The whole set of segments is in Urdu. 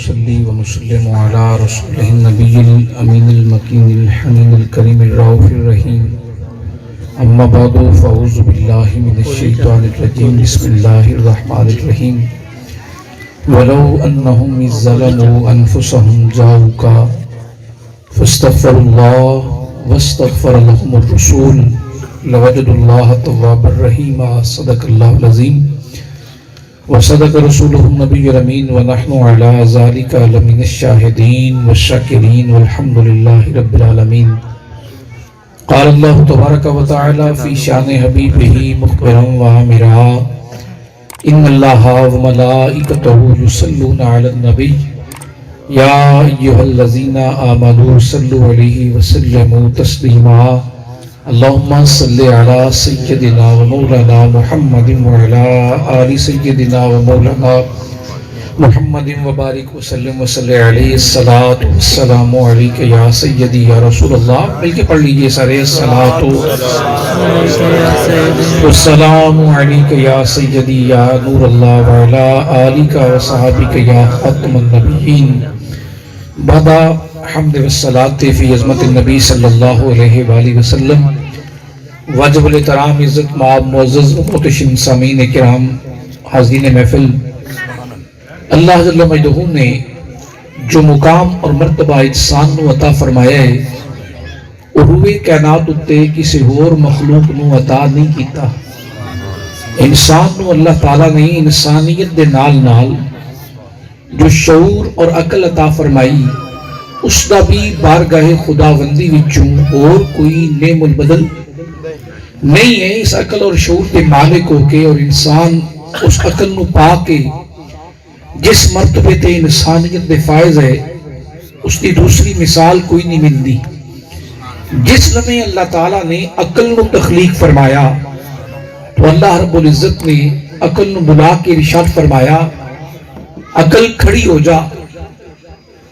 ونصلي ونسلم على رسوله النبي الأمين المكين الحنين الكريم الرؤوف الرحيم أما بعد فأعوذ بالله من الشيطان الرجيم بسم الله الرحمن الرحيم ولو أنهم إذ ظلموا أنفسهم جاءوك فاستغفروا الله واستغفر لهم الرسول لوجدوا الله توابا رحيما صدق الله العظيم وصدق رسوله النبي الأمين ونحن على ذلك لمن الشاهدين والشاكرين والحمد لله رب العالمين. قال الله تبارك وتعالى في شأن حبيبه مخبرا وآمرا إن الله وملائكته يصلون على النبي يا أيها الذين آمنوا صلوا عليه وسلموا تسليما اللهم صل على سيدنا ومولانا محمد وعلى آل سيدنا ومولانا محمد وبارك وسلم وصلی علیہ الصلاۃ والسلام علیک یا سیدی یا رسول اللہ. مل کے پڑھ لیجئے سارے الصلاۃ والسلام علیک یا سیدی یا نور اللہ وعلی آلک وصحابک یا خاتم النبیین. بعد حمد والصلاۃ فی عظمت النبی صلی اللہ علیہ وآلہ وسلم. واجب الاحترام عزت مآب معزز محتشم سامعین کرام حاضرین محفل، اللہ جل مجدہ نے جو مقام اور مرتبہ انسان نو عطا فرمایا ہے وہ روئے کائنات اتے کسی اور مخلوق نو عطا نہیں کیتا. انسان نو اللہ تعالیٰ نے انسانیت دے نال نال جو شعور اور عقل عطا فرمائی اس دا بھی بارگاہ خداوندی وچوں اور کوئی نعم البدل نہیں ہے. اس عقل اور شعور کے مالک ہو کے اور انسان اس عقل نو پا کے جس مرتبے تے انسانیت دے فائز ہے اس کی دوسری مثال کوئی نہیں ملتی. جس لمحے اللہ تعالیٰ نے عقل نو تخلیق فرمایا تو اللہ رب العزت نے عقل نو بلا کے ارشاد فرمایا عقل کھڑی ہو جا.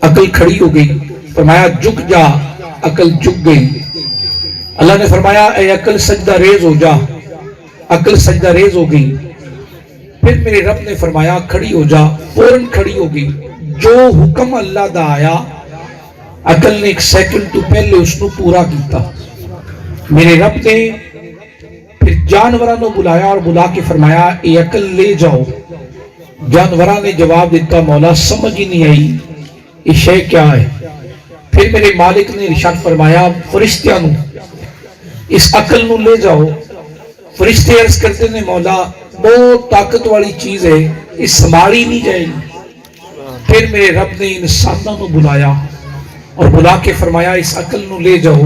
عقل کھڑی ہو گئی. فرمایا جھک جا. عقل جھک گئی. اللہ نے فرمایا اے عقل سجدہ ریز ہو جا. عقل سجدہ ریز ہو گئی. پھر میرے رب نے فرمایا کھڑی ہو جا. فوراً کھڑی ہو گئی. جو حکم اللہ دا آیا عقل نے ایک سیکنڈ تو پہلے اس نو پورا کیتا. میرے رب نے پھر جانوراں نو بلایا اور بلا کے فرمایا اے عقل لے جاؤ. جانوراں نے جواب دیتا مولا سمجھ ہی نہیں آئی یہ شے کیا ہے. پھر میرے مالک نے ارشاد فرمایا فرشتیاں نو اس عقل نو لے جاؤ. فرشتے عرض کرتے نے مولا بہت طاقت والی چیز ہے اس سنبھالی نہیں جائے گی. پھر میرے رب نے انسانوں نو بلایا اور بلا کے فرمایا اس عقل نو لے جاؤ.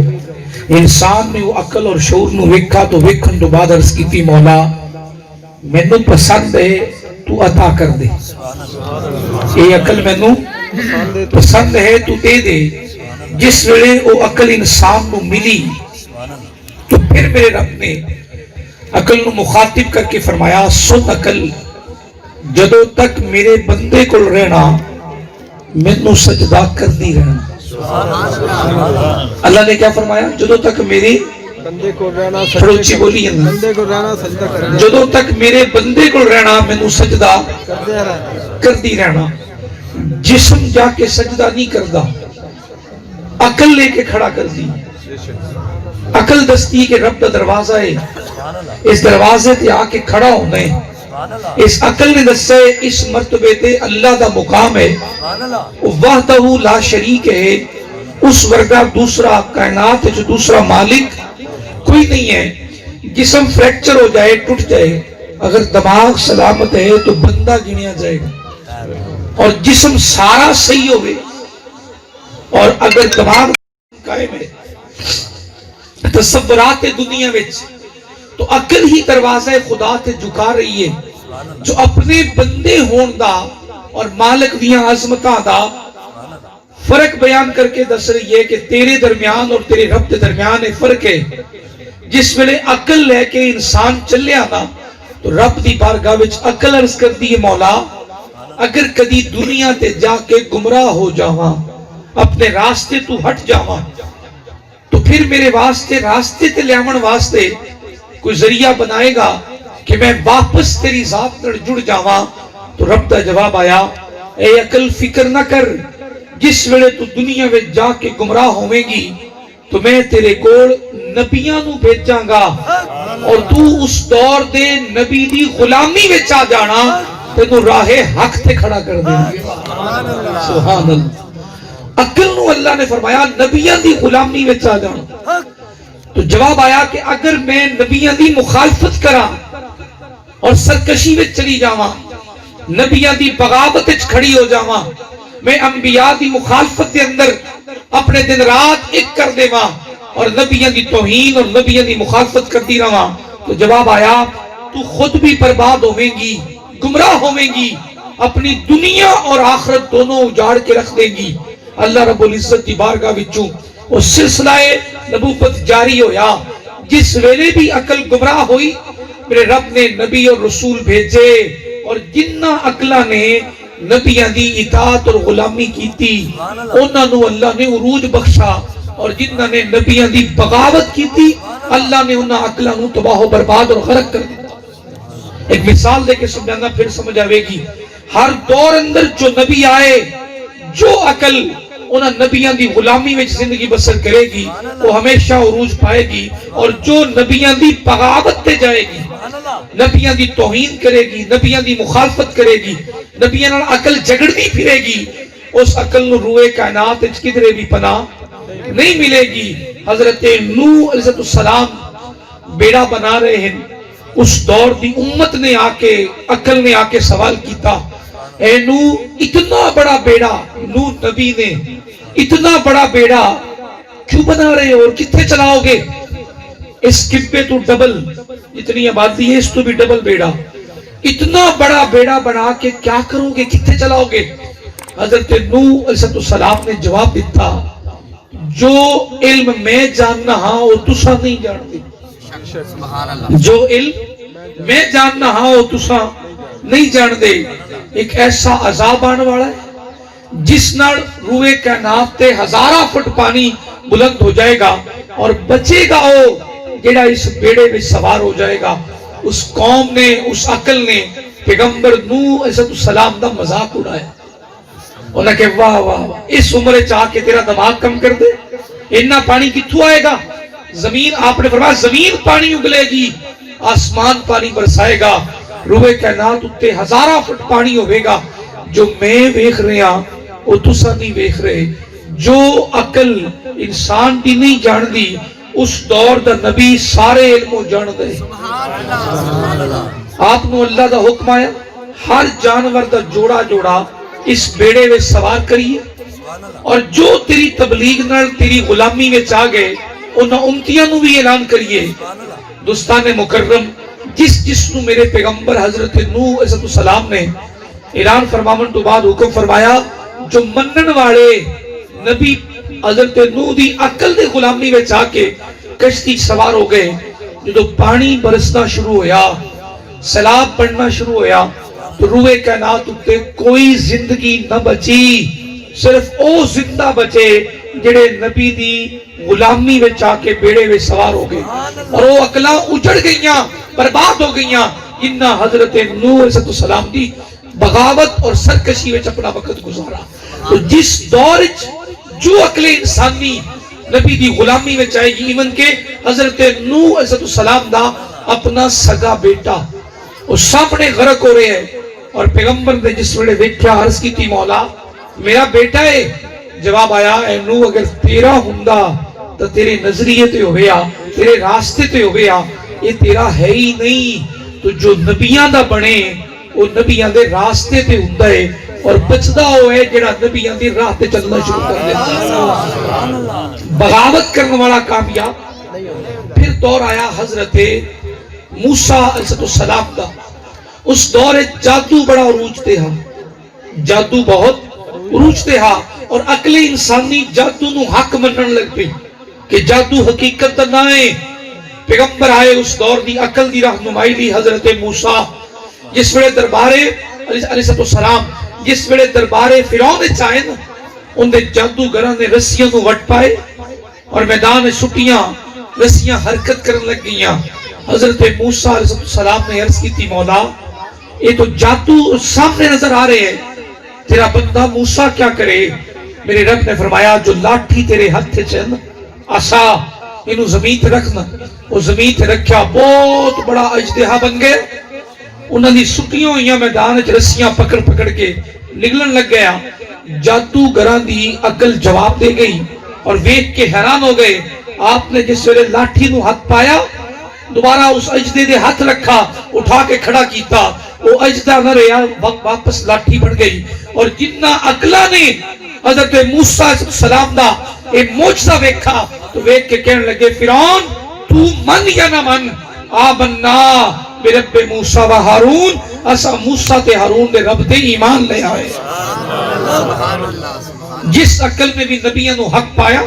انسان نے وہ عقل اور شعور نو ویکھا تو ویکھن تو بعد عرض کیتی مولا مینوں پسند ہے تو عطا کر دے. یہ عقل مینوں پسند ہے تو دے دے. جس ویلے وہ عقل انسان نو ملی تو پھر میرے رب نے عقل نو مخاطب کر کے فرمایا سن عقل جدو تک میرے بندے کو رہنا مینوں سجدہ کر دی رہنا. اللہ نے کیا فرمایا جدو تک میرے بندے کو رہنا جدو تک میرے بندے کو رہنا مینوں سجدہ کر دی رہنا. جسم جا کے سجدہ نہیں کردا عقل لے کے کھڑا کر دی. عقل دستی کہ رب دا دروازہ ہے اس دروازے تے آ کے کھڑا ہونا ہے. اس عقل نے دسے اس مرتبے تے اللہ دا مقام ہے وحدہ لا شریک ہے. اس ورگا دوسرا کائنات جو دوسرا مالک کوئی نہیں ہے. جسم فریکچر ہو جائے ٹوٹ جائے اگر دماغ سلامت ہے تو بندہ گنیا جائے گا. اور جسم سارا صحیح ہوئے اور اگر دماغ قائم ہے تصورات دنیا وچ تو عقل ہی دروازہ خدا تے جھکا رہی ہے جو اپنے بندے ہون دا اور مالک دیاں عظمتاں دا فرق بیان کر کے دس رہی ہے کہ تیرے درمیان اور تیرے رب کے درمیان فرق ہے. جس ویلے عقل لے کے انسان چلے آنا تو رب دی بارگاہ وچ عقل عرض کر دی مولا اگر کدی دنیا تے جا کے گمراہ ہو جاواں اپنے راستے تو ہٹ جاواں تو پھر میرے واسطے راستے تے لیاون واسطے کوئی ذریعہ بنائے گا کہ میں واپس تیری ذات پر جڑ جاواں. تو رب دا جواب آیا اے عقل فکر نہ کر، جس ویلے تو دنیا میں جا کے گمراہ ہوئے گی تو میں تیرے کول نبیاں نو بھیجاں گا اور تو اس دور دے نبی دی غلامی وچ آ جانا تے تو راہ حق تے کھڑا کر دیں گے۔ سبحان اللہ۔ عقل نو اللہ نے فرمایا نبیاں دی غلامی وچ آ جانا۔ تو جواب آیا کہ اگر میں نبیاں دی مخالفت کراں اور سرکشی وچ چلی جاواں، نبیاں دی بغاوت وچ کھڑی ہو جاواں، میں انبیاء دی مخالفت دے اندر اپنے دن رات ایک کر دیواں اور نبیاں دی توہین اور نبیاں دی مخالفت کرتی رہواں، تو جواب آیا تو خود بھی برباد ہویں گی، گمراہ ہویں گی، اپنی دنیا اور آخرت دونوں اجاڑ کے رکھ دیں گی۔ اللہ رب العزت دی بارگاہ وچوں وہ سلسلہ نبوت جاری ہویا۔ جس ویلے بھی عقل گمراہ ہوئی میرے رب نے نبی اور رسول بھیجے، اور جنہ عقلاں نے نبیاں دی اطاعت اور غلامی کیتی انہاں نو اللہ نے عروج بخشا، اور جنہ نے نبیاں دی بغاوت کیتی اللہ نے انہاں عقلاں نو تباہ و برباد اور غرق کر دیا۔ ایک مثال دے کے سمجھانا پھر سمجھ آوے گی۔ ہر دور اندر جو نبی آئے، جو عقل انہاں نبیاں دی غلامی میں زندگی بسر کرے گی وہ ہمیشہ عروج پائے گی، اور جو نبیاں دی بغاوت تے جائے گی، نبیاں دی توہین کرے گی، نبیاں دی مخالفت کرے گی، نبیاں نال عقل جگڑتی پھرے گی، اس عقل نو روئے کائنات وچ کدھرے بھی پناہ نہیں ملے گی۔ حضرت نوح علیہ السلام بیڑا بنا رہے ہیں، اس دور دی امت نے آ کے عقل نے آ کے سوال کیتا، اے نوح اتنا بڑا بیڑا، نوح نبی نے اتنا بڑا بیڑا کیوں بنا رہے ہو اور کتنے چلاؤ گے؟ اس کبے تو ڈبل اتنی آبادی ہے، اس تو بھی ڈبل بیڑا، اتنا بڑا بیڑا بنا کے کیا کرو گے، کتنے چلاؤ گے؟ حضرت نوح علیہ السلام نے جواب دیتا، جو علم میں جاننا ہاں وہ تسا نہیں جانتے، جو علم میں جاننا ہاں وہ تسا نہیں جان دے۔ ایک ایسا عذاب آنے والا ہے جس نال روئے کائنات تے ہزارہ فٹ پانی بلند ہو جائے گا، اور بچے گا وہ جڑا اس بیڑے میں سوار ہو جائے گا۔ اس قوم نے، اس عقل نے پیغمبر نوح علیہ السلام دا مذاق اڑایا، انہوں نے کہا واہ واہ واہ، اس عمر چاہ کے تیرا دماغ کم کر دے، اتنا پانی کتھوں آئے گا؟ زمین، آپ نے فرمایا زمین پانی اگلے گی، آسمان پانی برسائے گا، روئے کائنات اتے ہزارہ فٹ پانی ہوئے گا۔ جو میں ویکھ رہے ہاں وہ تسا نہیں ویکھ رہے۔ جو عقل انسان دی نہیں جان دی، اس دور دا نبی سارے علموں جان دے۔ آپ نو اللہ دا حکم آیا ہر جانور دا جوڑا جوڑا اس بیڑے میں سوار کریے، اور جو تیری تبلیغ نال تیری غلامی میں چاہ گئے انہاں امتیاں نو بھی اعلان کریے۔ دوستان مکرم، جس نو میرے پیغمبر حضرت نوح علیہ السلام نے اعلان فرماون تو بعد حکم فرمایا، جو منن والے نبی حضرت نوح دی عقل دے غلامی میں چاہ کے کشتی سوار ہو گئے، جو پانی برسنا شروع ہویا، سیلاب پڑنا شروع ہویا، تو روئے کائنات اتے کوئی زندگی نہ بچی، صرف او زندہ بچے جڑے نبی دی غلامی میں چاہ کے بیڑے میں سوار ہو گئے، اور وہ عقلاں اجڑ گئیاں، برباد ہو گئیاں، انہاں حضرت نوح علیہ السلام دی بغاوت اور سرکشی میں اپنا وقت گزارا۔ تو جس دور جو عقل انسانی نبی دی غلامی میں چاہے گی، ایون کہ حضرت نوح علیہ السلام دا اپنا سگا بیٹا وہ سامنے غرق ہو رہے ہیں، اور پیغمبر نے جس ویلے دیکھا عرض کی تھی، مولا میرا بیٹا ہے۔ جواب آیا، اے نوح اگر تیرا ہوندا تو تیرے نظریے تے ہویا، تیرے راستے تے ہویا، یہ تیرا ہے ہی نہیں۔ تو جو نبیاں دا بنے وہ نبیاں دے راستے تے ہوندا ہے، اور بچدا ہوئے جڑا نبیاں دی راہ تے چلنا شروع کر دیتا۔ بغاوت کرنے والا کامیاب۔ پھر دور آیا حضرت موسیٰ علیہ السلام دا۔ اس دور جادو بڑا عروج تے ہاں، جادو بہت عروج تے ہاں، اور عقل انسانی جادو نو حق منن لگ پئی کہ جادو حقیقت نہ ہے۔ پیغمبر آئے اس دور دی عقل دی رہنمائی دی حضرت موسیٰ، جس ویلے دربارے علیہ السلام، جس ویلے دربارے فرعون چاہے نا، ان دے جادوگراں نے رسیاں نو وٹ پائے اور میدان سٹیاں رسیاں حرکت کرن لگ گئیاں۔ حضرت موسیٰ علیہ السلام نے عرض کی تھی، مولا یہ تو جادو سامنے نظر آ رہے ہیں، تیرا بندہ موسیٰ کیا کرے؟ میرے رب نے فرمایا جو لاٹھی تیرے ہاتھ تھے چند عصا انہوں زمین تے رکھنا، وہ زمین تے رکھیا بہت بڑا اجدہا بن گئے، انہوں نے سٹیوں ہوئیاں میدان رسیاں پکڑ پکڑ کے نگلن لگ گیا۔ جادوگراں دی عقل جواب دے گئی اور ویکھ کے حیران ہو گئے۔ آپ نے جس ویلے لاٹھی نو ہاتھ پایا دوبارہ اس اجدے دے ہاتھ رکھا اٹھا کے کھڑا کیتا، وہ اجدہ نہ رہا واپس لاٹھی بن گئی۔ اور جنہ عقلہ نے حضرت موسیٰ علیہ السلام دا ایک معجزہ ویکھا تو ویکھ کے کہنے لگے فرعون تو من یا نہ من آمنا برب موسیٰ و ہارون، اسا موسیٰ تے ہارون دے رب دے ایمان لے آئے۔ جس عقل نے بھی نبیوں نو حق پایا،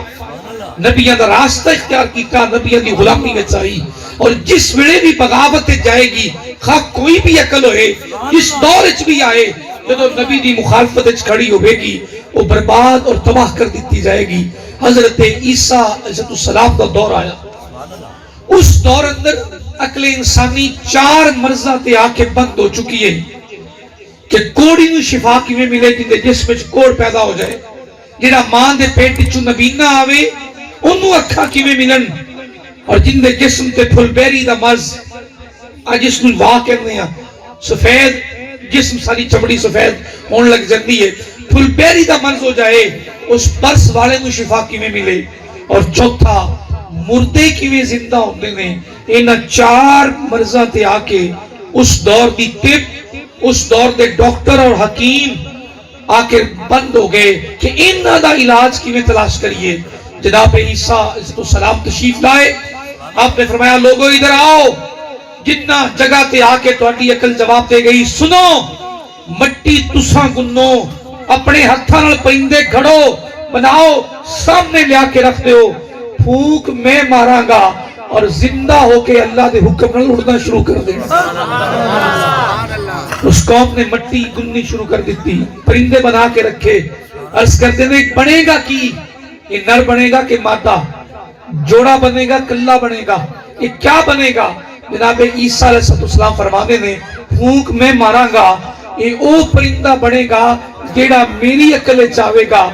نبیوں دا راستہ اختیار کیتا، نبیوں دی غلامی وچ آئی، اور جس ویلے بھی بغاوت جائے گی خواہ کوئی بھی عقل ہوئے جس دور وچ بھی آئے جدو نبی دی مخالفت وچ کھڑی ہوئے گی وہ برباد اور تباہ کر دیتی جائے گی۔ حضرت عیسیٰ علیہ السلام دا دور آیا، اس دور اندر عقل انسانی 4 مرضاں تے آ کے بند ہو چکی ہے کہ کوڑی نو شفا کیویں ملے جندے جسم وچ کوڑ پیدا ہو جائے، جڑا ماں دے پیٹ وچوں نبینا آوے اونوں اکھاں کیویں ملن، اور جندے جسم تے پھل بیری دا مرض اج اس نوں واہ کہندے ہیں، سفید جسم ساری چمڑی سفید ہون لگ جاندی ہے، پھل بیری دا مرض ہو جائے اس برس والے نو شفا کیویں ملے، اور چوتھا مردے کیویں زندہ ہوندے نے۔ انہاں 4 مرضاں تے آ کے اس دور دی طب، اس دور دے ڈاکٹر اور حکیم آ کے بند ہو گئے کہ انہاں دا علاج کیویں تلاش کریے۔ جناب عیسیٰ علیہ السلام تشریف لائے، آپ نے فرمایا لوگوں ادھر آؤ، جتنا جگہ تے آ کے تہاڈی عقل جواب دے گئی، سنو مٹی تساں گنو، اپنے ہتھاں نال پرندے گھڑو بناؤ، سامنے لیا کے رکھ دیو، پھونک میں ماراں گا اور زندہ ہو کے اللہ دے حکم نال اڑنا شروع کر دینا۔ اس قوم نے مٹی گننی شروع کر دیتی، پرندے بنا کے رکھے، عرض کرتے ہیں بنے گا کی؟ یہ نر بنے گا کہ مادہ؟ جوڑا بنے گا کلا بنے گا؟ یہ کیا بنے گا؟ جناب عیسیٰ علیہ السلام فرمانے نے پھونک میں ماراں گا، یہ او پرندہ بنے گا جیڑا میری عقل چاہے گا،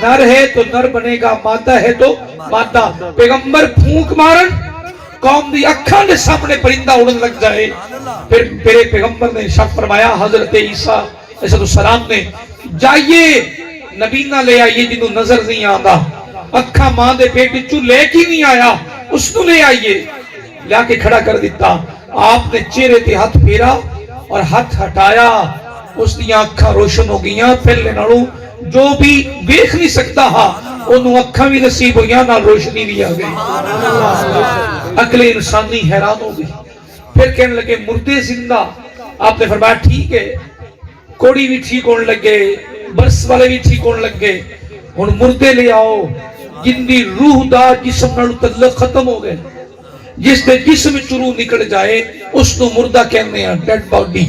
نر ہے تو نر بنے گا، مادہ ہے تو مادہ۔ پیغمبر پھونک مارن قوم دی اکھاں دے سامنے پرندہ اڑن لگ جائے۔ پھر میرے پیغمبر نے ارشاد فرمایا حضرت عیسیٰ علیہ السلام نے جائیے نبی نہ لے آئیے جنہوں نظر نہیں آندا، اکھاں ماں دے پیٹ وچوں لے کے نہیں آیا اس کو لے آئیے، لیا کے کھڑا کر دیتا۔ آپ نے چہرے تے ہاتھ پھیرا اور ہاتھ ہٹایا، اس دیاں اکھاں روشن ہو گئیاں، پہلے نالوں جو بھی دیکھ نہیں سکتا ہا انہوں اکھاں بھی نصیب ہوئیاں، نہ روشنی بھی آ گئی۔ عقل انسانی حیران ہو گئی۔ پھر کہنے لگے مردے زندہ، آپ نے فرمایا ٹھیک ہے، کوڑی بھی ٹھیک ہونے لگے، برس والے بھی ٹھیک ہونے لگے، ہن مردے لے آؤ جن دی روح دا جسم نال تعلق ختم ہو گئے، جس دے جسم وچ روح نکل جائے اس نو مردہ کہنے ہیں، ڈیڈ باڈی،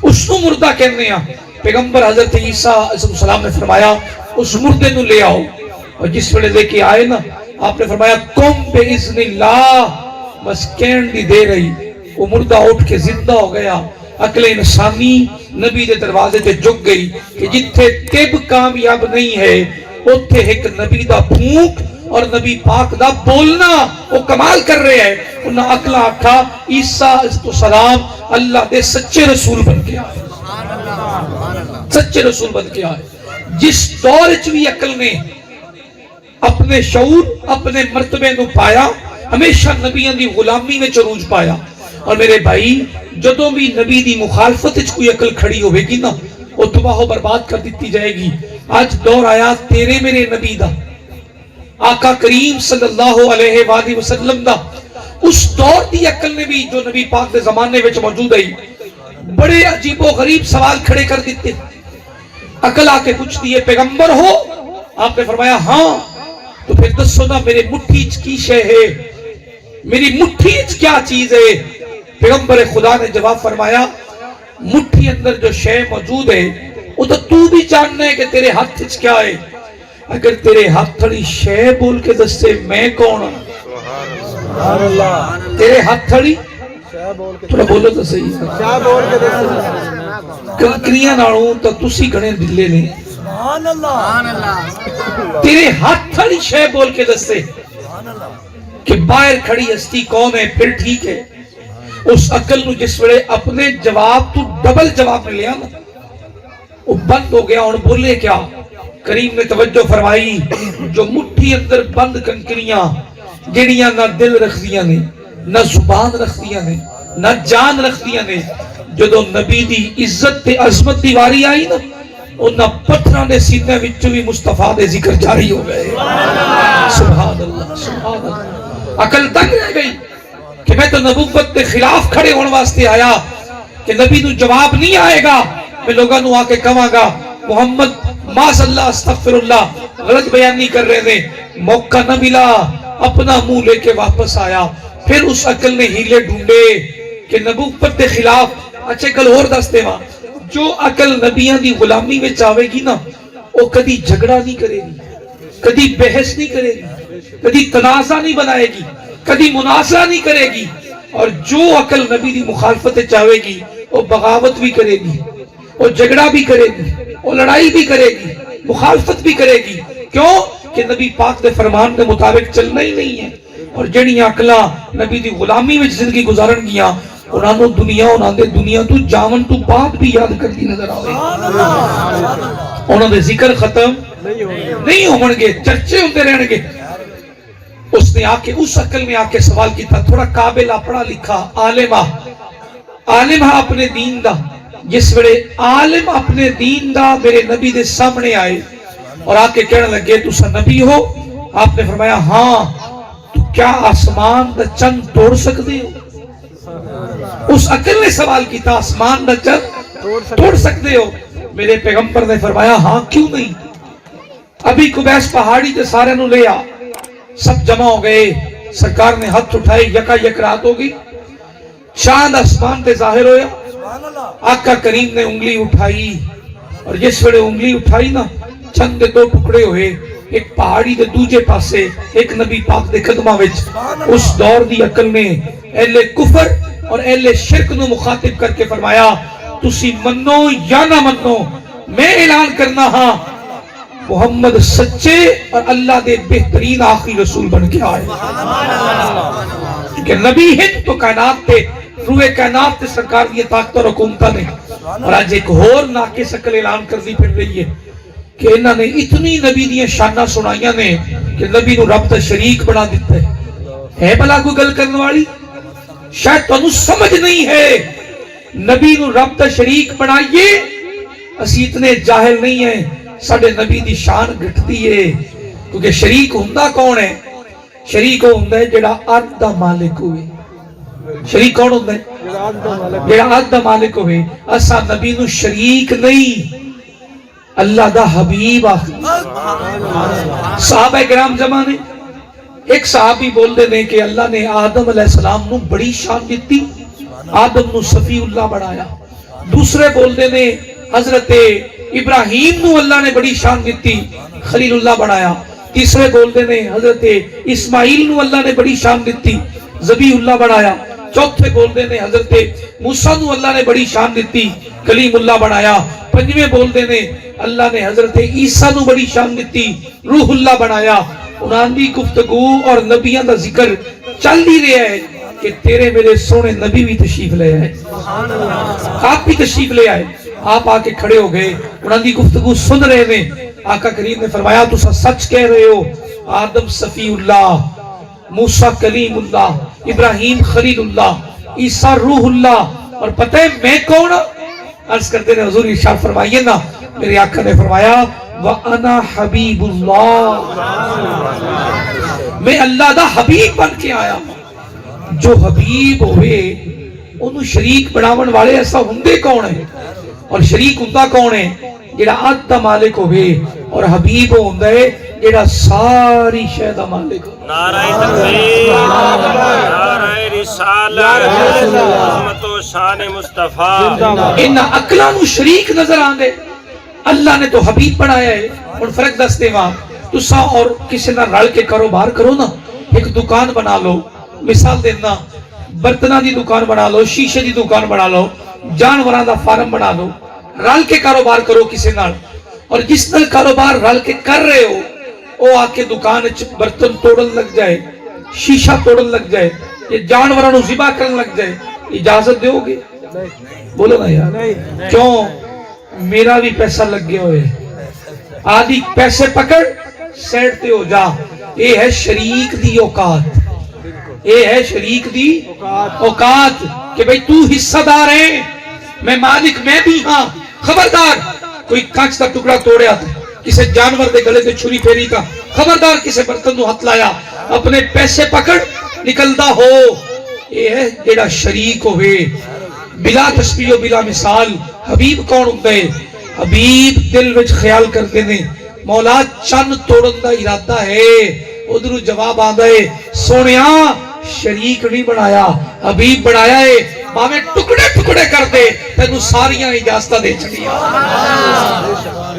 اس نو مردہ کہنے ہیں۔ پیغمبر حضرت عیسیٰ علیہ السلام نے فرمایا اس مردے نو لے آؤ، اور جس ویلے لے کے آئے نا آپ نے فرمایا قم باذن اللہ، بس کہن دی دے رہی وہ مردہ اٹھ کے زندہ ہو گیا۔ عقل انسانی نبی دے دروازے تے جھک گئی کہ جتھے طب کامیاب نہیں ہے اوتھے ایک نبی دا پھونک اور نبی پاک دا بولنا وہ کمال کر رہے ہیں۔ انہاں عقل آکھا عیسیٰ علیہ السلام اللہ دے سچے رسول بن کے آئے، سچے رسول بن کے آئے۔ جس دور وچ بھی عقل نے اپنے شعور اپنے مرتبے نو پایا، ہمیشہ نبیوں دی غلامی میں عروج پایا۔ اور میرے بھائی جدوں بھی نبی دی مخالفت وچ کوئی عقل کھڑی ہوے گی نا وہ تباہ و برباد کر دیتی جائے گی۔ آج دور آیا تیرے میرے نبی دا، آقا کریم صلی اللہ علیہ وآلہ وسلم دا، اس دور دی عقل نے بھی جو نبی پاک دے زمانے وچ موجود ہے بڑے عجیب و غریب سوال کھڑے کر دیتے۔ عقل آ کے پوچھتی ہے پیغمبر ہو؟ آپ نے فرمایا ہاں، تو پھر دسو نا میرے مٹھی وچ کی شے ہے، میری مٹھی وچ کیا چیز ہے؟ پیغمبر خدا نے جواب فرمایا مٹھی اندر جو شے موجود ہے وہ تو بھی جاننا ہے کہ تیرے ہاتھ وچ کیا ہے۔ اگر تیرے ہاتھ تھڑی شے بول کے دسے میں کون ہوں؟ تیرے ہاتھ تھڑی تھوڑا بولو تو صحیح ہے، کنکریاں نالوں تو تسی گھنے دلے نے سبحان اللہ تیرے ہاتھ والی شے بول کے دستے کہ باہر کھڑی ہستی کون ہے پھر ٹھیک ہے اس عقل نو جس ویلے اپنے جواب تو ڈبل جواب میں لیا نا وہ بند ہو گیا اور بولے کیا کریم نے توجہ فرمائی جو مٹھی اندر بند کنکریاں جڑیاں نہ دل رکھ دیا نے نہ زبان رکھ دیا نے نہ جان رکھ دیا نے جدو نبی دی عزت تے عظمت دی واری آئی نا انہاں پتھراں دے سینے وچ بھی مصطفیٰ دے ذکر جاری ہو گئے سبحان اللہ سبحان اللہ عقل تنگ رہ گئی کہ میں تو نبوت کے خلاف کھڑے ہونے واسطے آیا کہ نبی نو جواب نہیں آئے گا میں لوگاں نو آ کے کہاں گا محمد معاذ اللہ استغفر اللہ غلط بیان نہیں کر رہے تھے موقع نہ ملا اپنا منہ لے کے واپس آیا پھر اس عقل نے ہیلے ڈھونڈے کہ نبوت کے خلاف اچھے کل اور دستے ماں جو عقل نبیاں دی غلامی میں چاہے گی نا وہ کدی جھگڑا نہیں کرے گی کدی بحث نہیں کرے گی کدی تنازع نہیں بنائے گی کدی مناظرہ نہیں کرے گی اور جو عقل نبی دی مخالفت چاہے گی وہ بغاوت بھی کرے گی وہ جھگڑا بھی کرے گی وہ لڑائی بھی کرے گی مخالفت بھی کرے گی کیوں کہ نبی پاک دے فرمان کے مطابق چلنا ہی نہیں ہے اور جڑیاں عقلاں نبی دی غلامی میں زندگی گزارن گیاں انہاں نو دنیا تو جاون تو بعد بھی یاد کرتی نظر آوے انہاں دے ذکر ختم نہیں ہون گے چرچے ہوتے رہن گے اس نے آ کے اس عقل نے آ کے سوال کیتا تھوڑا قابل پڑھا لکھا عالم اپنے دین دا جس ویلے عالم اپنے دین دا میرے نبی دے سامنے آئے اور آ کے کہنے لگے تسا نبی ہو آپ نے فرمایا ہاں تو کیا آسمان دا چند توڑ سکتے ہو اس عقل نے سوال کیتا آسمان دا چند توڑ سکتے ہو میرے پیغمبر نے فرمایا ہاں کیوں نہیں ابھی قبیس پہاڑی تے سارے نو لے آ سب جمع ہو گئے سرکار نے ہاتھ اٹھائے یکا یک رات ہوگی چاند آسمان تے ظاہر ہویا آقا کریم نے انگلی اٹھائی اور جس ویلے انگلی اٹھائی نا چند دو ٹکڑے ہوئے ایک پہاڑی دے دوجے پاسے ایک نبی پاک دے قدمہ وچ اس دور دی عقل نے اہل کفر اور اہل شرک نو مخاطب کر کے فرمایا تسی منو یا نہ منو میں اعلان کرنا ہاں محمد سچے اور اللہ دے بہترین آخری رسول بن کے آئے کہ نبی ہند تو کائنات تے روح کائنات تے سرکار دی طاقت اور حکومتہ نے اور آج ایک اور ناقص عقل اعلان کر دی پھر رہی ہے کہ انہوں نے اتنی نبی دیاں شانہ سنائیاں نے کہ نبی نو رب دا شریک بنا دیتا ہے بلا کوئی گل کرنے والی شاید تو انہوں سمجھ نہیں ہے نبی نو رب دا شریک بنائیے اسی اتنے جاہل نہیں ہیں ساڑھے نبی دی شان گھٹتی ہے کیونکہ شریک ہندہ کون ہے شریک ہندہ ہے جڑا عد دا مالک ہوئے شریک کون ہندہ ہے جڑا عد دا مالک ہوئے اسا نبی نو شریک نہیں اللہ دا حبیب آخری صحابہ کرام زمانے ایک صحابی بول دے نے کہ اللہ نے آدم علیہ السلام نو بڑی شان دیتی آدم نو صفی اللہ بڑھایا دوسرے بول دے نے حضرت ابراہیم نو اللہ نے بڑی شان دیتی خلیل اللہ بڑھایا تیسرے بول دے نے حضرت اسماعیل نو اللہ نے بڑی شان دیتی ذبیح اللہ بڑھایا چوتھے بول دے نے حضرت موسیٰ نو اللہ نے بڑی شان دیتی کلیم اللہ بڑھایا پنجویں بول دے نے اللہ نے حضرت عیسیٰ نو بڑی شان دیتی روح اللہ بنایا انہاں دی گفتگو اور نبیان دا ذکر چل ہی رہا ہے کہ تیرے میرے سونے نبی بھی تشریف لے آئے آپ بھی تشریف لے آئے آپ آ کے کھڑے ہو گئے انہاں دی گفتگو سن رہے نے آقا کریم نے فرمایا تو سچ کہہ رہے ہو آدم صفی اللہ موسیٰ کلیم اللہ ابراہیم خلیل اللہ عیسیٰ روح اللہ اور پتہ ہے میں کون عرض کرتے ہیں حضور ارشاد فرمائیے نا میرے آقا نے فرمایا وَأَنَا حَبِيبُ اللَّهِ میں اللہ دا حبیب بن کے آیا ہوں جو حبیب ہوئے انہوں شریک بناون والے ایسا ہندے کون ہے اور شریک ہندہ کون ہے جیڑا عد دا مالک ہوئے اور حبیب ہندہ ہے جیڑا ساری شے دا مالک ہوئے نعرہ تکبیر نعرہ رسالت عظمت و شان مصطفیٰ ان عقلانو شریک نظر آنگے اللہ نے تو حبیب بنایا ہے اور فرق دستے وہاں تو سا اور کسی نہ رل کے کاروبار کرو نا ایک دکان بنا لو مثال دینا برتنہ دی دکان بنا لو شیشے دی دکان بنا لو جانوراں دا فارم بنا لو, رل کے کاروبار کرو کسی نال, اور جس نال کاروبار رل کے کر رہے ہو وہ آ کے دکان وچ برتن توڑن لگ جائے, شیشہ توڑن لگ جائے, یہ جانوراں نو ذبح کرن لگ جائے, اجازت دیو گے؟ بولو نا یار. کیوں؟ میرا بھی پیسہ لگ گیا ہوئے, آدھی پیسے پکڑ سیٹ تے ہو جا. یہ ہے شریک دی اوقات, یہ ہے شریک دی اوقات کہ بھئی تو حصہ دار ہے, میں مالک میں بھی ہاں. خبردار کوئی کانچ کا ٹکڑا توڑیا تھا, کسی جانور دے گلے تے چھری پھیری کا, خبردار کسی برتن نو ہاتھ لایا, اپنے پیسے پکڑ نکلدا ہو. یہ ہے جیڑا شریک ہوئے بلا تشبیہ و بلا مثال. حبیب کون ہوندے؟ حبیب دل وچ خیال کرتے نے مولا چند توڑن دا ارادہ ہے, ادھر جواب آندا ہے سونیا شریک نہیں بنایا, حبیب بنایا ہے, باویں ٹکڑے ٹکڑے کر دے تینوں ساریاں اجازتاں دے چھڑیا,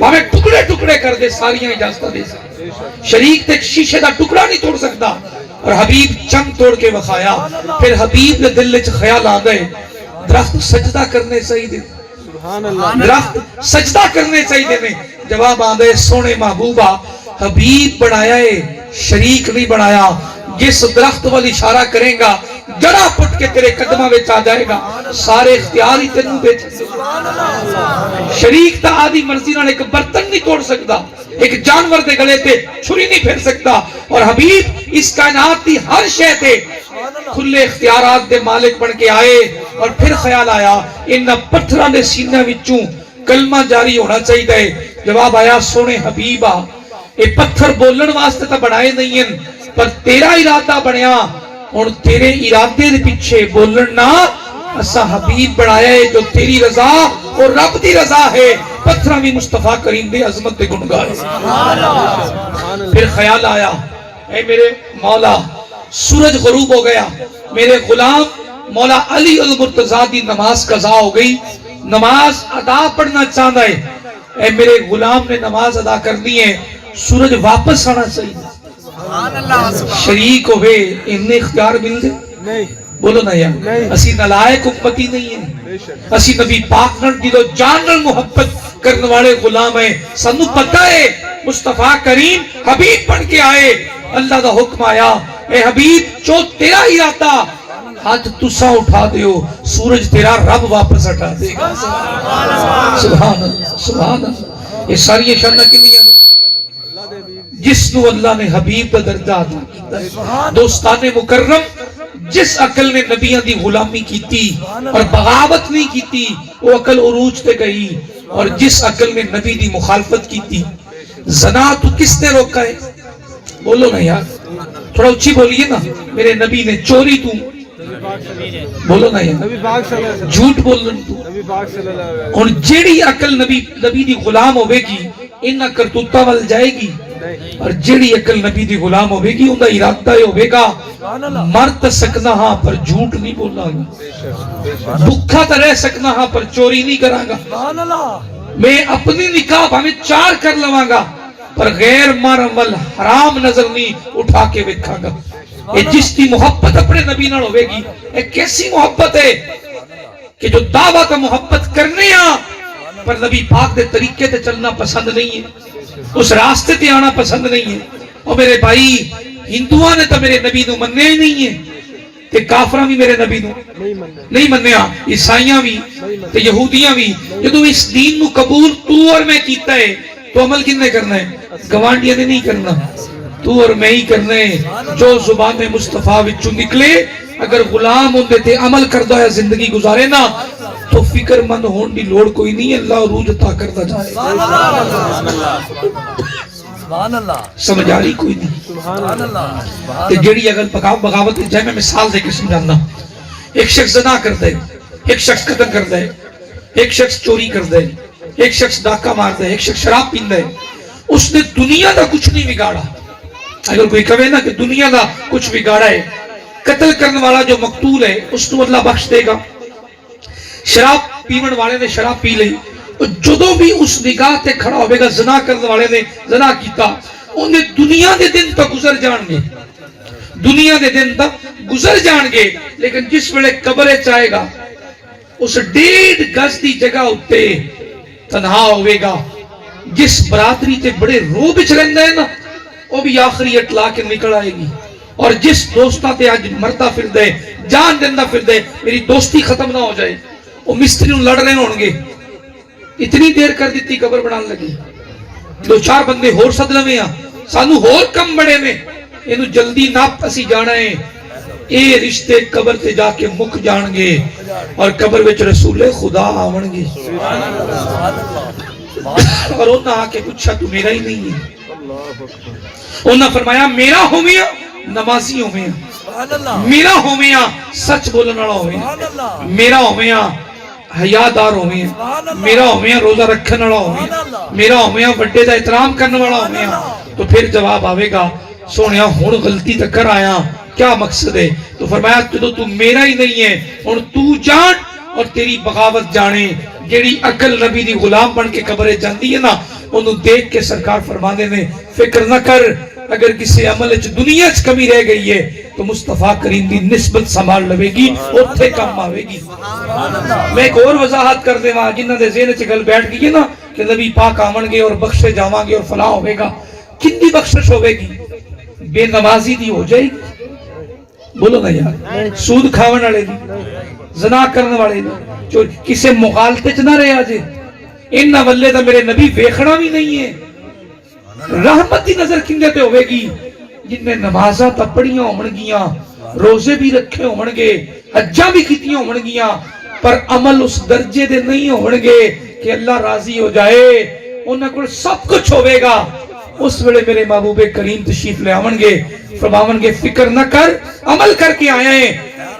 باویں ٹکڑے ٹکڑے کر دے ساریاں اجازتاں دے چھڑیا. شریک تے شیشے دا ٹکڑا نہیں توڑ سکتا, اور حبیب چند توڑ کے وکھایا. پھر حبیب نے دل وچ خیال آندا ہے درخت سجدہ کرنے چاہیے, درخت سجدہ کرنے چاہیے. جواب آندا ہے سونے محبوبہ حبیب بنایا ہے, شریک نہیں بنایا. جس درخت والی اشارہ کریں گا جڑا پٹ کے تیرے قدمہ وچ آ جائے گا, سارے اختیار ہی تینوں دے چھڑے. شریک تا آدھی مرضی نال ایک برتن نہیں توڑ سکتا, ایک جانور دے گلے تے چھری نہیں پھیر سکتا, اور حبیب اس کائنات دی ہر شے تے کھلے اختیارات دے مالک بن کے آئے. اور پھر خیال آیا ان پتھراں دے سینے وچوں کلمہ جاری ہونا چاہیے. جواب آیا سونے حبیبا اے پتھر بولن واسطے تا بنائے نہیں ہیں, پر تیرا ارادہ بنیا, اور تیرے ارادے دے پیچھے بولن نہ اسا حبیب بنایا ہے جو تیری رضا اور رب دی رضا ہے. پتھراں بھی مصطفیٰ کریم دی عظمت دے گن گائے. پھر خیال آیا اے میرے مولا سورج غروب ہو گیا, میرے غلام مولا علی المرتضیٰ دی نماز قضا ہو گئی, نماز ادا پڑھنا چاہتا ہے. اے میرے غلام نے نماز ادا کرنی ہے, سورج واپس آنا چاہیے. شریک ہوئے انہیں اختیار مل دے. بولو نا یار, اسی نلائق امتی نہیں ہیں, اسی نبی پاک نال دل و جان نال محبت کرنے والے غلام ہیں. سنو پتہ ہے مصطفیٰ کریم حبیب بن کے آئے, اللہ دا حکم آیا اے حبیب جو تیرا ارادہ ہاتھ تسا اٹھا دیو, سورج تیرا رب واپس ہٹا دے گا. سبحان اللہ سبحان اللہ. یہ ساری شانہ کنیاں نے جس نو اللہ نے حبیب کا درجہ عطا کیتا. دوستان مکرم جس عقل نے نبیوں دی غلامی کیتی اور بغاوت نہیں کیتی وہ عقل عروج تے گئی, اور جس عقل نے نبی دی مخالفت کیتی زنا تو کس نے روکا ہے؟ بولو نا یار, تھوڑا اچھی بولیے نا. میرے نبی نے چوری تو, بولو نا یار, جھوٹ بولن تو, اور جیڑی عقل نبی دی غلام ہوئے گی انہاں کرتوتاں ول جائے گی, اور جیڑی عقل نبی دی غلام ہوئے گی انہاں ارادہ ہوئے گا مر تے سکنا ہاں پر جھوٹ نہیں بولاں گا, بھکھا تے رہ سکنا ہاں پر چوری نہیں کراں گا, میں اپنی نکاح بھاویں 4 کر لواں گا پر غیر محرم وال حرام نظر نہیں اٹھا کے وکھاں گا. یہ جس کی محبت اپنے نبی نال ہوئے گی, ایک کیسی محبت ہے کہ جو دعویٰ کا محبت کرنے ہاں پر نبی پاک دے طریقے تے چلنا پسند نہیں ہے, اس راستے تے آنا پسند نہیں ہے. اور میرے بھائی ہندوؤں نے تو میرے نبی نو مننے ہی نہیں ہے, تے کافراں بھی میرے نبی نو نہیں منیا, عیسائیاں بھی تے یہودیاں بھی. جدوں اس دین نو قبول تو اور میں کیتا ہے تو عمل کن نے کرنا ہے؟ گوانڈیاں نے نہیں کرنا, تو اور میں ہی کرنا ہے. جو زبان مصطفیٰ وچوں نکلے اگر غلام ہوندے تے عمل کردا ہے زندگی گزارے نا تو فکر مند ہون دی لوڑ کوئی نہیں, اللہ عروج عطا کرتا جائے. سبحان اللہ, سمجھ آ رہی کوئی نہیں؟ سبحان اللہ. تے جڑی اگر بغاوت جائے میں مثال دے کے سمجھانا. ایک شخص زنا کردا ہے, ایک شخص قتل کردا ہے, ایک شخص چوری کردا ہے, ایک شخص ڈاکہ ماردا ہے, ایک شخص شراب پیندا ہے. اس نے دنیا دا کچھ نہیں بگاڑا. اگر کوئی کہے نا کہ دنیا دا کچھ بگاڑا ہے, قتل کرنے والا جو مقتول ہے اس کو اللہ بخش دے گا. شراب پیون والے نے شراب پی لی, جدوں بھی اس نگاہ تے کھڑا ہوئے گا زنا کرنے والے نے زنا کیتا, انہیں دنیا دے دن تک گزر جان گے, دنیا دے دن تک گزر جان گے. لیکن جس ویلے قبر چاہے گا اس 1.5 گز دی جگہ اتے تنہا ہوئے گا. جس برادری تے بڑے رو بچ رہندا ہے نا وہ بھی آخری اٹلا کے نکل آئے گی. اور جس دوستاں تے آج مرتا پھر دے جان دیندہ پھر دے میری دوستی ختم نہ ہو جائے وہ مستری نوں لڑ رہے ہون گے. اتنی دیر کر دیتی قبر بنان لگی. 2-4 بندے ہور سد لویں ہاں سانو ہور کم بڑے میں اینو جلدی ناپ اسی جانا ہے. اے رشتے قبر تے جا کے مک جان گے اور قبر وچ رسول خدا آون گے. اور انہاں آ کے پوچھا تو میرا ہی نہیں ہے. انہاں فرمایا میرا ہومیا نمازی ہومیا میرا ہومیا سچ بولن والا ہومیا میرا ہومیا حیادار ہومیا میرا ہومیا روزہ رکھن والا ہومیا میرا ہومیا بڑے دا احترام کرنے والا ہومیا. تو پھر جواب آوے گا سونیا ہن غلطی تے کر آیا کیا مقصد ہے؟ تو فرمایا تو میرا ہی نہیں ہے ہن تو جان اور تیری بغاوت جانے. جیڑی عقل نبی دی غلام بن کے قبرے جاندی ہے نا انہوں دیکھ کے سرکار فرماندے نے فکر نہ کر اگر کسی عمل وچ دنیا وچ کمی رہ گئی ہے تو مصطفیٰ کریم دی نسبت سنبھال لوے گی اوتھے کم آوے گی. میں ایک اور وضاحت کر دے جنہاں دے ذہن وچ گل بیٹھ گئی ہے نا کہ نبی پاک آون گے اور بخشے جاواں گے اور فلاں ہوے گا. کتنی بخشش ہوے گی؟ بے نمازی دی ہو جائے گی. بولو نا یار. سود کھاون والے دی زنا کرنے والے جو کسے مغالطے چ نہ رہے آجے انہاں ولے دا میرے نبی ویکھنا بھی نہیں ہے. رحمت دی نظر کندے تے ہوے گی جن نے نمازاں تا پڑھیاں ہون گیاں روزے بھی رکھے ہون گے حجاں بھی کیتیاں ہون گیاں پر عمل اس درجے دے نہیں ہون گے کہ اللہ راضی ہو جائے. انہاں کول سب کچھ ہوے گا. اس ویلے میرے محبوب کریم تشریف لے آون گے فرماون گے فکر نہ کر عمل کر کے آیا ہے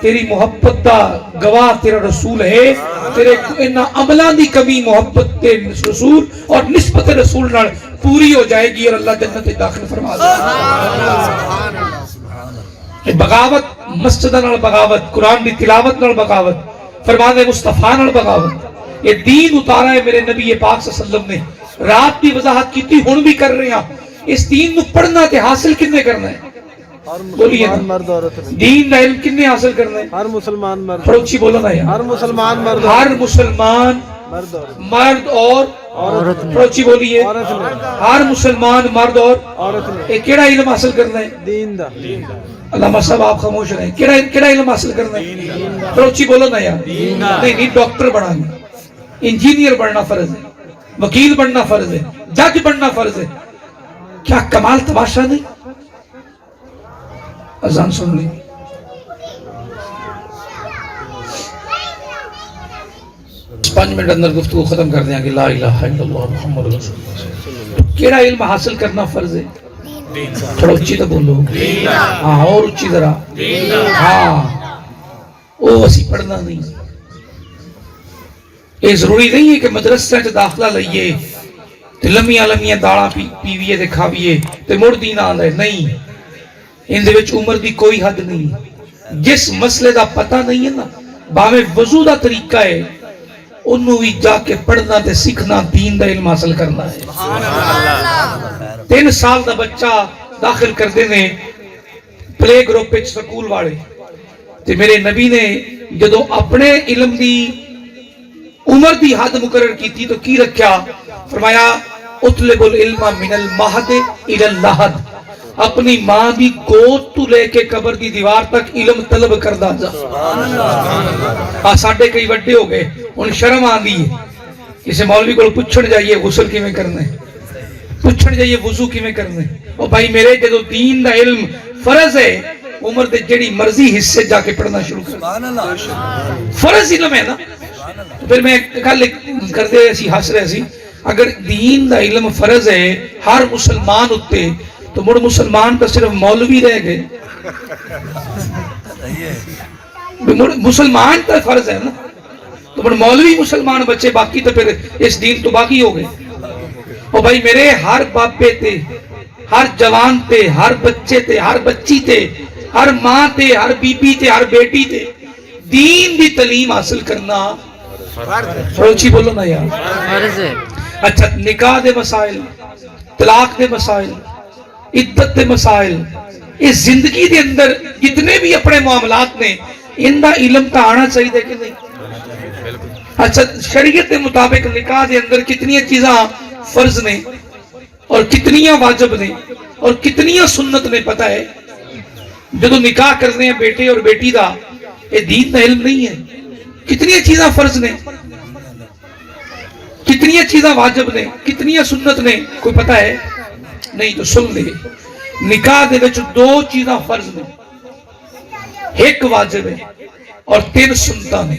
تیری محبت دا گواہ تیرا رسول ہے. تیرے انہاں عملاں دی کمی محبت تے رسول اور نسبت رسول نال پوری ہو جائے گی اور اللہ جنت داخل فرما دے گا. بغاوت مسجد نال بغاوت قرآن دی تلاوت نال بغاوت فرمان مصطفیٰ نال بغاوت یہ دین اتارا ہے میرے نبی پاک صلی اللہ علیہ وسلم نے. رات بھی وضاحت کی تھی ہن بھی کر رہے ہیں. اس دین نو پڑھنا تے حاصل کنے کرنا ہے؟ بولیے مرد عورت دین دا علم کنے حاصل کرنا ہے؟ ہر مسلمان مرد. پڑھوچی بولو نا یار. ہر مسلمان مرد ہر مسلمان مرد اور عورت. پڑھوچی بولیے ہر مسلمان مرد اور عورت. یہ کیڑا علم حاصل کرنا ہے؟ دین دا. علامہ صاحب آپ خاموش رہیں. کیڑا علم حاصل کرنا ہے؟ پڑھوچی بولو نا یار. نہیں ڈاکٹر بنانا انجینئر بننا فرض ہے وکیل بننا فرض ہے جج بننا فرض ہے. کیا کمال تماشا نہیں؟ اذان سن لی. پانچ منٹ اندر گفتگو ختم کر دیں کہ لا الہ الا اللہ محمد رسول اللہ. کیڑا علم حاصل کرنا فرض ہے؟ تھوڑا اچھی تو بولو. ہاں اور اچھی ذرا. ہاں وہ اسی پڑھنا نہیں. یہ ضروری نہیں ہے کہ مدرسے چ داخلہ لئیے تے لمیاں لمیاں داڑاں پیویے تے کھاویے تے مڑ دین آندا ہے. نہیں ان دے وچ عمر دی کوئی حد نہیں. جس مسئلے دا پتہ نہیں ہے نا باویں وضو دا طریقہ ہے انہوں بھی جا کے پڑھنا تے سیکھنا دین دا علم حاصل کرنا ہے. 3 سال دا بچہ داخل کر دینے پلے گروپ وچ سکول والے تے میرے نبی نے جدوں اپنے علم دی عمر دی حد مقرر کی تھی تو کی رکھیا؟ فرمایا اطلب العلم من المہد الى اللحد. اپنی ماں دی گود تو لے کے قبر دی دیوار تک علم طلب کردہ جا. ساڑھے کئی وڈے ہو گئے ان شرم آندی ہے کسی مولوی کو پوچھن جائیے غسل کی میں کرنے پوچھن جائیے وضو کی میں کرنے. اور بھائی میرے جدو دین دا علم فرض ہے عمر دے جڑی مرضی حصے جا کے پڑھنا شروع کر. فرض علم ہے نا. پھر میں گل کر دے ایسی ہس رہے سی اگر دین دا علم فرض ہے ہر مسلمان اتے تو مڑ مسلمان تو صرف مولوی رہ گئے. مسلمان تو فرض ہے نا تو مڑ مولوی مسلمان بچے باقی تو پھر اس دین تو باقی ہو گئے. اور بھائی میرے ہر باپے تے ہر جوان تے ہر بچے تے ہر بچی تے ہر ماں تے ہر بی بی تے ہر بیٹی تے دین دی تعلیم حاصل کرنا فروچی بولو نا یار. اچھا نکاح دے مسائل طلاق دے مسائل عدت دے مسائل اس زندگی دے اندر جتنے بھی اپنے معاملات نے ان دا علم تا آنا چاہیے کہ نہیں؟ اچھا شریعت کے مطابق نکاح دے اندر کتنی چیزاں فرض نے اور کتنی واجب نے اور کتنی سنت نے پتہ ہے؟ جدو نکاح کرنے ہیں بیٹے اور بیٹی دا یہ دین دا علم نہیں ہے. کتنی چیزاں فرض نے، کتنی چیزاں واجب نے، کتنی سنت نے، کوئی پتہ ہے؟ نہیں. تو سن لے، نکاح دے وچ 2 چیزاں فرض نے، 1 واجب ہے اور 3 سنتاں نے،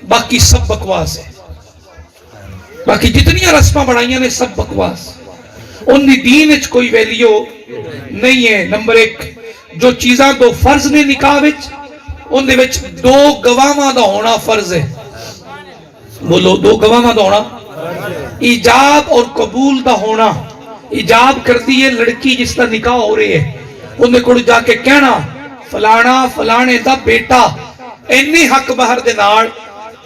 باقی سب بکواس ہے. باقی جتنی رسماں بڑھائیاں نے سب بکواس، ان دی دین وچ کوئی ویلیو نہیں ہے. نمبر 1 جو چیزاں 2 فرض نے نکاح وچ، ان دے وچ 2 گواہاں دا ہونا فرض ہے. بولو 2 گواہاں دا ہونا، ایجاب اور قبول دا ہونا. ایجاب کرتی ہے لڑکی جس کا نکاح ہو رہی ہے، انہیں کو جا کے کہنا فلانا فلانے دا بیٹا اینی حق بہر دے نال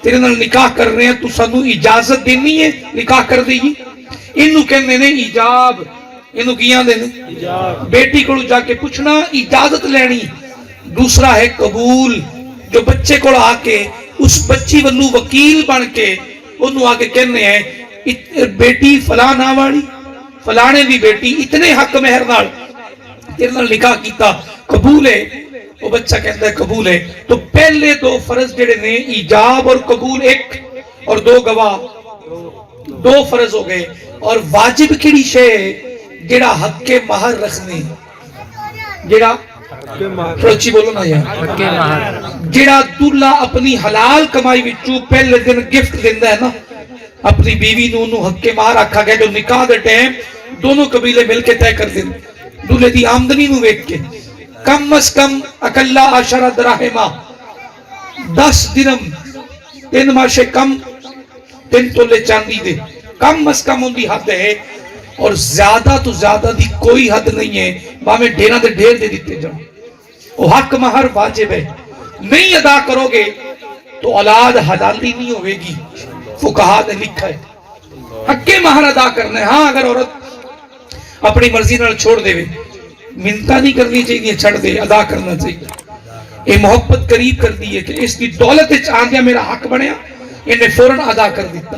تیرے نال نکاح کر رہے ہیں، تو سانو اجازت دینی ہے نکاح کر دے گی. انہوں کہنے نے ایجاب، انہوں کیاں دینے بیٹی کو جا کے پوچھنا اجازت لینی. دوسرا ہے قبول، جو بچے کو آ کے اس بچی ونو وکیل بن کے انہوں آ کے کہنے ہیں بیٹی فلانا والی فلانے دی بیٹی اتنے حق مہر نال تیرے نال نکاح کیتا، قبول ہے؟ وہ بچہ کہتا ہے قبول ہے. تو پہلے 2 فرض جڑے نے ایجاب اور قبول 1 اور 2 گواہ 2 فرض ہو گئے. اور واجب کیڑی شے جڑا حق کے مہر رکھنے، جڑا سوچی بولو نا یار، جڑا دلہا اپنی حلال کمائی وچوں پہلے دن گفٹ دیندا ہے نا اپنی بیوی نو حق کے مہر آکھا گیا. جو نکاح دے ٹائم دونوں قبیلے مل کے طے کر دین، دلہے دی آمدنی نو ویکھ کے کم از کم اکلا 10 دراہما 10 درہم 3 ماشے کم 3 تولے چاندی دے کم از کم ان دی حد ہے. اور زیادہ تو زیادہ دی کوئی حد نہیں ہے، باہمیں ڈھیرہ دے ڈھیر دے دیتے جاؤ. وہ حق مہر واجب ہے، نہیں ادا کرو گے تو اولاد حلالی نہیں ہوئے گی. فقہا نے لکھا ہے حق کے مہر ادا کرنا ہے. ہاں اگر عورت اپنی مرضی نال چھوڑ دے منتہ نہیں کرنی چاہیے، چھڑ دے، ادا کرنا چاہیے. یہ محبت قریب کر دی ہے کہ اس کی دولت آندیا میرا حق بنیا، انہیں فوراً ادا کر دیتا.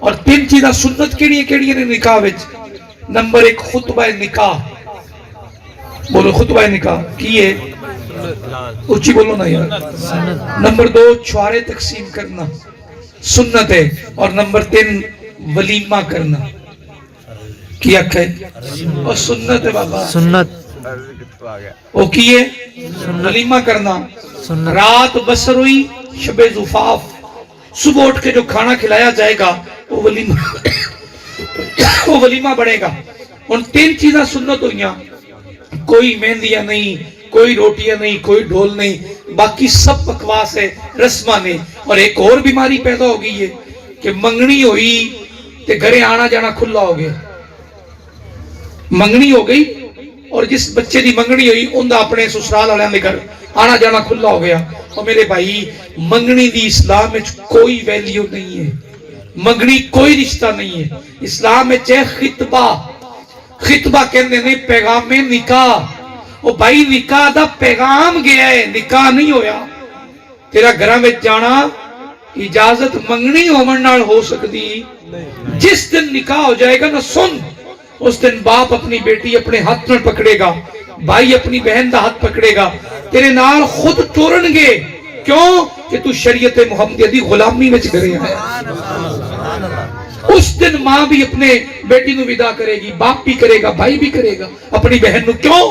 اور 3 چیزاں سنت کیڑی نے نکاح وچ. نمبر 1 خطبہ نکاح. بولو خطبہ نکاح کی ہے؟ اچھی بولو نا یار. نمبر 2 چھوارے تقسیم کرنا سنت ہے. اور نمبر 3 ولیمہ کرنا کیا ہے اور سنت ہے بابا. سنت وہ کیے ولیمہ کرنا. رات بسر ہوئی شب زفاف، صبح اٹھ کے جو کھانا کھلایا جائے گا وہ ولیمہ بڑھے گا. ان 3 چیزاں سنت ہوئیاں، کوئی مہندیاں نہیں، کوئی روٹیاں نہیں، کوئی ڈھول نہیں، باقی سب بکواس ہے، رسمہ نے. اور ایک اور بیماری پیدا ہو گئی ہے کہ منگنی ہوئی تے گھرے آنا جانا کھلا ہو گیا. منگنی ہو گئی اور جس بچے دی منگنی ہوئی ان دا اپنے سسرال والوں دے گھر آنا جانا کھلا ہو گیا. اور میرے بھائی منگنی دی اسلام میں کوئی ویلیو نہیں ہے، منگنی کوئی رشتہ نہیں ہے. اسلام میں چاہے خطبہ، خطبہ کہنے نے پیغام میں نکاح. وہ بھائی نکاح دا پیغام گیا ہے، نکاح نہیں ہویا. تیرا گھراں میں جانا اجازت منگنی ہومن نال ہو سکتی. جس دن نکاح ہو جائے گا نا سن، اس دن باپ اپنی بیٹی اپنے ہاتھ نال پکڑے گا، بھائی اپنی بہن دا ہاتھ پکڑے گا، تیرے نال خود ٹورن گے. کیوں کہ تو شریعت محمدیہ دی غلامی میں گرے ہے. اس دن ماں بھی اپنے بیٹی نو ودا کرے گی، باپ بھی کرے گا، بھائی بھی کرے گا اپنی بہن نو. کیوں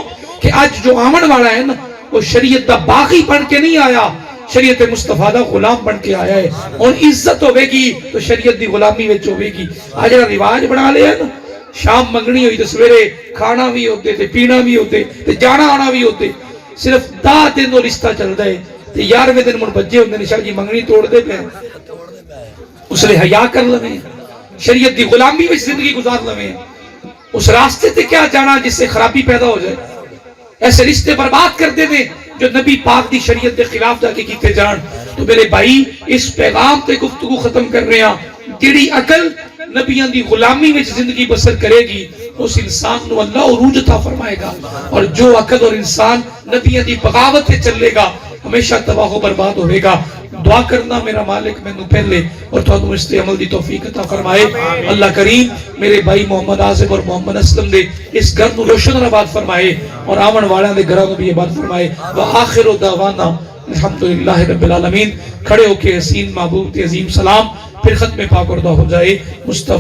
کہ آج جو آمن والا ہے نا وہ شریعت دا باغی بن کے نہیں آیا، شریعت مصطفیٰ دا غلام بن کے آیا ہے. اور عزت ہوئے گی تو شریعت دی غلامی میں ہوئے گی. آج رواج بنا لے ہے نا، شام منگنی ہوئی تو سویرے کھانا بھی ہوتے تے پینا بھی ہوتے تے جانا آنا بھی ہوتے. صرف 10 دن وہ رشتہ چلتا ہے تے 11ویں دن من بجے ہوندے نے شاہ جی منگنی توڑ دے پہ اس نے حیا کر لویں، شریعت دی غلامی میں زندگی گزار لویں. اس راستے تے کیا جانا جس سے خرابی پیدا ہو جائے. ایسے رشتے برباد کر دے دیں جو نبی پاک دی شریعت کے خلاف جا کے کیتے جان. تو میرے بھائی اس پیغام تے گفتگو ختم کر رہے ہیں. جیڑی عقل نبیان دی غلامی میں زندگی بسر کرے گی اس انسان نو اللہ عروج عطا فرمائے گا. اور جو عقل اور انسان نبیان دی بغاوت سے چلے گا ہمیشہ تباہ و برباد ہوئے گا. دعا کرنا میرا مالک مینوں پہلے اور تھانوں اس تے عمل دی توفیق عطا فرمائے. اللہ کریم میرے بھائی محمد عاصم اور محمد اسلم دے اس گھر نو روشن اور آباد فرمائے اور آون والیاں دے گھراں نو بھی آباد فرمائے. وآخر دعوانا الحمدللہ رب العالمین. کھڑے ہو کے حسین محبوب تے عظیم سلام پھر ختم پاک اور دعا ہو جائے. مصطفیٰ